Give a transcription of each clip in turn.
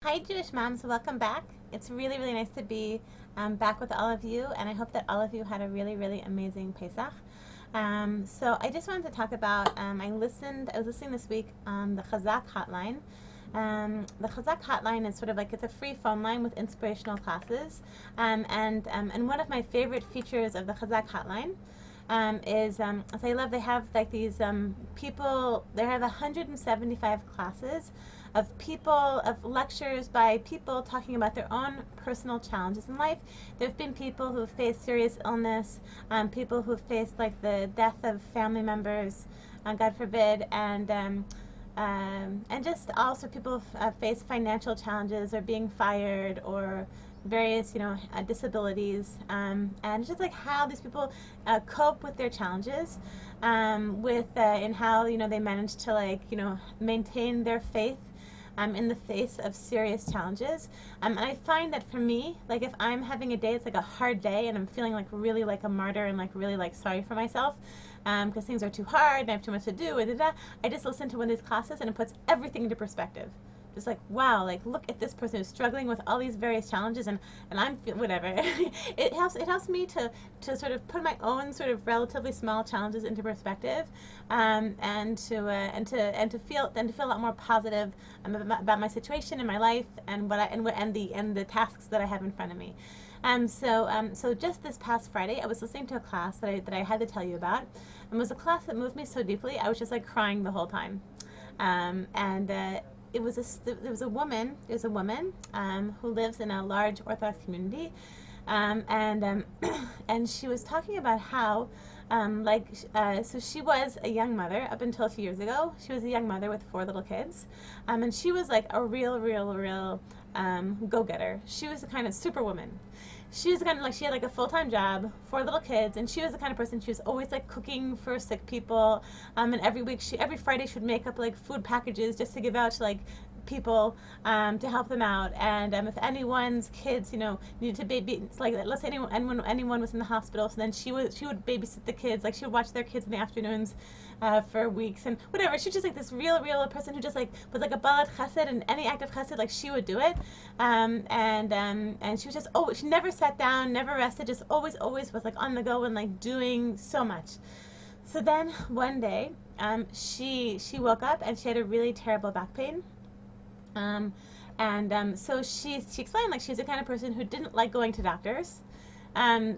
Hi, Jewish moms. Welcome back. It's really, really nice to be back with all of you, and I hope that all of you had a really, really amazing Pesach. So I just wanted to talk about. I was listening this week on the Chazak hotline. The Chazak hotline is sort of like it's a free phone line with inspirational classes, and one of my favorite features of the Chazak hotline is as I love they have like these people. They have 175 classes of lectures by people talking about their own personal challenges in life. There have been people who have faced serious illness, people who have faced like the death of family members, God forbid, and just also people face financial challenges or being fired or various disabilities, and just like how these people cope with their challenges, and how they manage to maintain their faith in the face of serious challenges. And I find that for me, like if I'm having a day, it's like a hard day and I'm feeling like really like a martyr and like really like sorry for myself because things are too hard and I have too much to do, I just listen to one of these classes and it puts everything into perspective. Just like, wow, like look at this person who's struggling with all these various challenges, and I'm whatever. It helps me to sort of put my own sort of relatively small challenges into perspective, and to feel a lot more positive about my situation in my life and the tasks that I have in front of me. So just this past Friday, I was listening to a class that I had to tell you about. It was a class that moved me so deeply. I was just like crying the whole time, it was a woman who lives in a large Orthodox community, and she was talking about how so she was a young mother up until a few years ago. She was a young mother with 4 little kids, and she was like a real go-getter. She was the kind of superwoman. She was the kind of she had like a full-time job, 4 little kids, and she was the kind of person, she was always like cooking for sick people, and every Friday she would make up like food packages just to give out to like people to help them out. And if anyone's kids needed to baby, it's like let's say anyone was in the hospital, so then she would babysit the kids, like she would watch their kids in the afternoons for weeks and whatever. She was just like this real person who just like was like a balat chesed, and any act of chesed like she would do it, and she was just she never sat down, never rested, just always was like on the go and like doing so much. So then one day she woke up and she had a really terrible back pain. So she explained like she's the kind of person who didn't like going to doctors.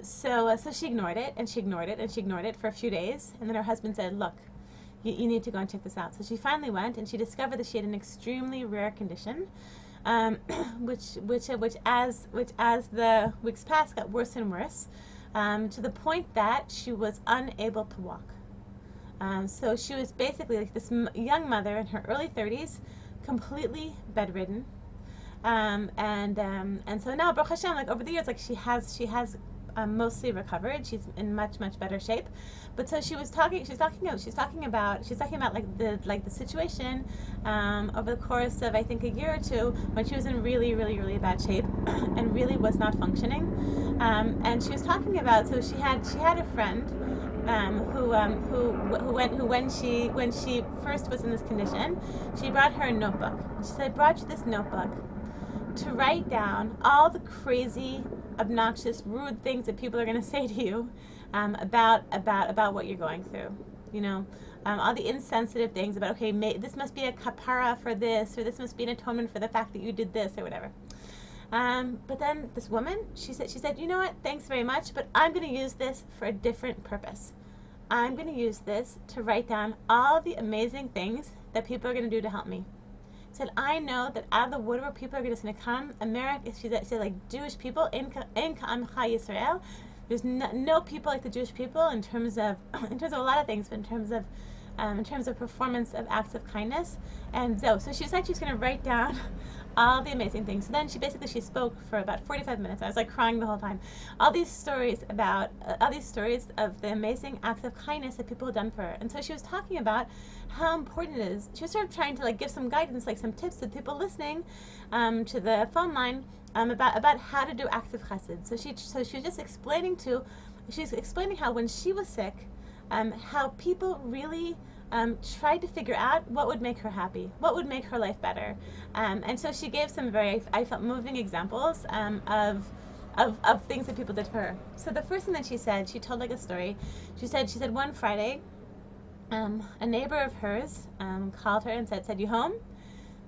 So she ignored it and she ignored it and she ignored it for a few days, and then her husband said, "Look, you need to go and check this out." So she finally went and she discovered that she had an extremely rare condition, which as the weeks passed got worse and worse, to the point that she was unable to walk. So she was basically like this young mother in her early 30s, completely bedridden, and so now Baruch Hashem, like over the years, like she has mostly recovered. She's in much better shape. But so she's talking about like the situation over the course of I think a year or two, when she was in really bad shape and really was not functioning. And she was talking about, so she had a friend who when she first was in this condition, she brought her a notebook. She said, "I brought you this notebook to write down all the crazy, obnoxious, rude things that people are going to say to you about what you're going through. All the insensitive things about, okay, this must be a kapara for this, or this must be an atonement for the fact that you did this, or whatever." But then this woman, she said, "You know what? Thanks very much, but I'm going to use this for a different purpose. I'm going to use this to write down all the amazing things that people are going to do to help me." Said, "I know that out of the woodwork, people are just going to come. America," she said, like Jewish people in Amcha Yisrael. There's no people like the Jewish people in terms of a lot of things, but in terms of performance of acts of kindness. And so she was actually going to write down all the amazing things. So then she spoke for about 45 minutes. I was like crying the whole time. All these stories of the amazing acts of kindness that people have done for her. And so she was talking about how important it is. She was sort of trying to like give some guidance, like some tips to people listening to the phone line about how to do acts of chesed. So she was just explaining how when she was sick, how people really tried to figure out what would make her happy, what would make her life better. And so she gave some very, I felt, moving examples of things that people did for her. So the first thing that she said, she told like a story. She said one Friday, a neighbor of hers called her and said, "You home?"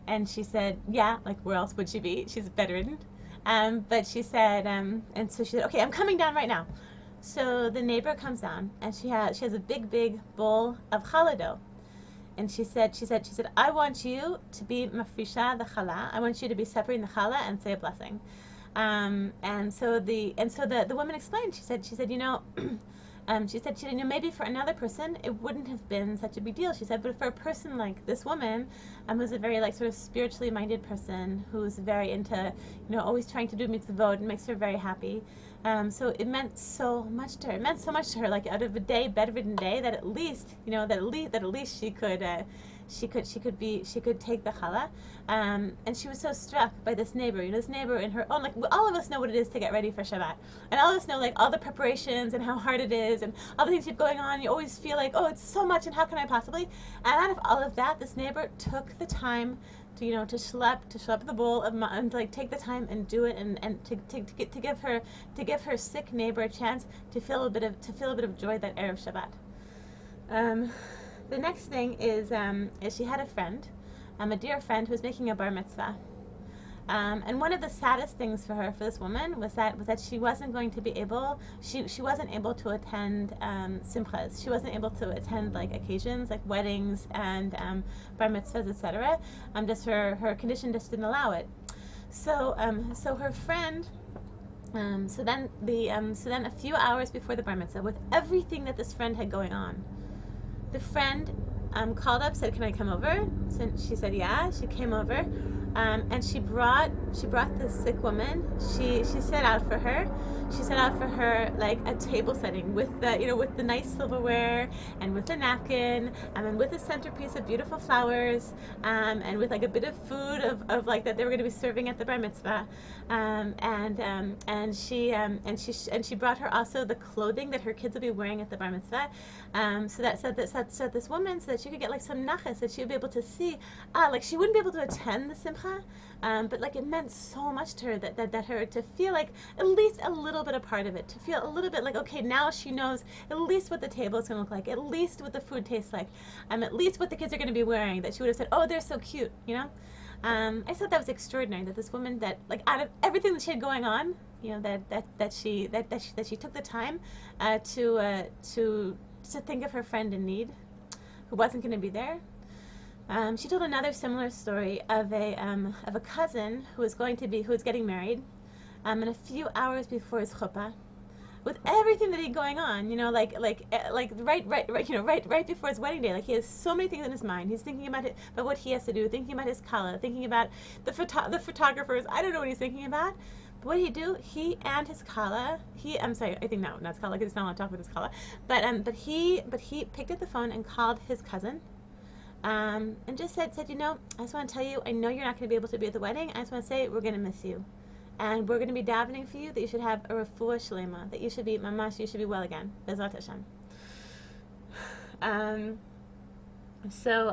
And she said, "Yeah." Like, where else would she be? She's bedridden. But she said, and so she said, "Okay, I'm coming down right now." So the neighbor comes down, and she has a big bowl of challah dough. And she said, "I want you to be mafrisha the challah. I want you to be separating the challah and say a blessing." And so the woman explained. She said, "You know." She said, maybe for another person it wouldn't have been such a big deal. She said, but for a person like this woman, who's a very like sort of spiritually minded person, who's very into, always trying to do mitzvah, and makes her very happy. So it meant so much to her. It meant so much to her, like out of a bedridden day, that at least, that at least she could take the challah. And she was so struck by this neighbor. This neighbor in her own, like, all of us know what it is to get ready for Shabbat, and all of us know like all the preparations and how hard it is, and all the things keep going on. You always feel like, oh, it's so much, and how can I possibly? And out of all of that, this neighbor took the time to schlep the bowl of and to like take the time and do it, and to give her sick neighbor a chance to feel a bit of joy that erev Shabbat. The next thing is she had a friend, a dear friend, who was making a bar mitzvah. And one of the saddest things for this woman was that she wasn't going to be able, she wasn't able to attend simchas. She wasn't able to attend like occasions like weddings and bar mitzvahs, etc. Just her condition just didn't allow it. So her friend. So then a few hours before the bar mitzvah, with everything that this friend had going on, the friend called up, said, "Can I come over?" So she said, "Yeah." She came over, and she brought this sick woman. She set out for her. She set out for her like a table setting with the nice silverware, and with the napkin, and with a centerpiece of beautiful flowers, and with like a bit of food of like that they were going to be serving at the bar mitzvah, and she brought her also the clothing that her kids will be wearing at the bar mitzvah, so that this woman, so that she could get like some nachas, that she would be able to see, like she wouldn't be able to attend the simcha, but like it meant so much to her that her to feel like at least a little bit a part of it, to feel a little bit like, okay, now she knows at least what the table is going to look like, at least what the food tastes like, at least what the kids are going to be wearing, that she would have said, "Oh, they're so cute," I thought that was extraordinary, that this woman, that like out of everything that she had going on, that she took the time to think of her friend in need, who wasn't going to be there. She told another similar story of a cousin who was getting married, and a few hours before his chuppah, with everything that he's going on, right before his wedding day, like he has so many things in his mind. He's thinking about what he has to do, thinking about his challah, thinking about the photographers. I don't know what he's thinking about. But what did he do? He and his challah. I think not his challah, because he's not allowed to talk with his challah. But he picked up the phone and called his cousin. And just said, I just want to tell you, I know you're not going to be able to be at the wedding. I just want to say we're going to miss you. And we're going to be davening for you that you should have a refuah shlema, that you should be mamash, you should be well again. Bezrat Hashem. So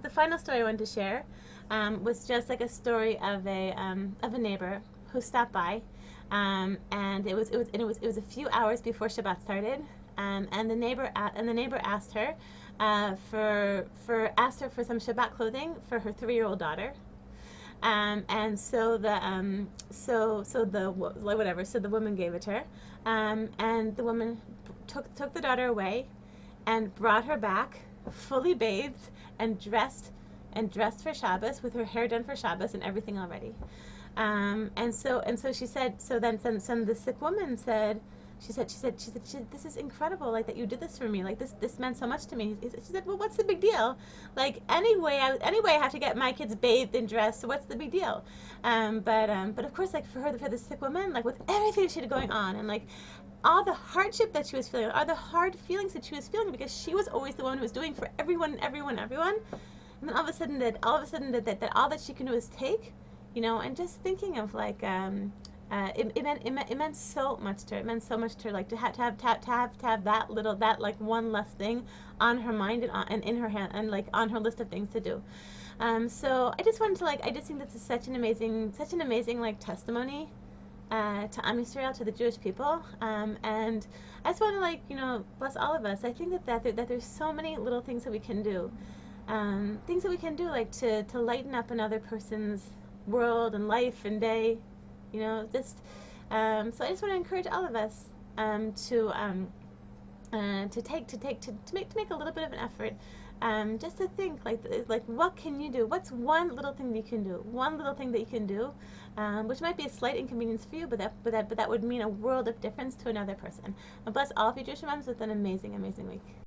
the final story I wanted to share was just like a story of a neighbor who stopped by, and it was a few hours before Shabbat started, and the neighbor asked her for some Shabbat clothing for her 3-year-old daughter. And so the woman gave it to her, and the woman took the daughter away, and brought her back fully bathed and dressed for Shabbos, with her hair done for Shabbos and everything already. And so she said. So then the sick woman said. She said, this is incredible, like that you did this for me, like this meant so much to me. She said, well, what's the big deal? Like anyway, I have to get my kids bathed and dressed, so what's the big deal? But of course, like for the sick woman, like with everything she had going on, and like all the hardship that she was feeling, all the hard feelings that she was feeling, because she was always the one who was doing for everyone, and then all of a sudden that all that she can do is take, and just thinking of like It meant so much to her. It meant so much to her, like to have that like one less thing on her mind and in her hand and like on her list of things to do. So I just wanted to I just think this is such an amazing like testimony to Am Yisrael, to the Jewish people, and I just want to bless all of us. I think that there's so many little things that we can do, like to lighten up another person's world and life and day, just so I just want to encourage all of us to make a little bit of an effort, just to think like what can you do? What's one little thing that you can do? One little thing that you can do, which might be a slight inconvenience for you, but that would mean a world of difference to another person. And bless all of you Jewish moms with an amazing week.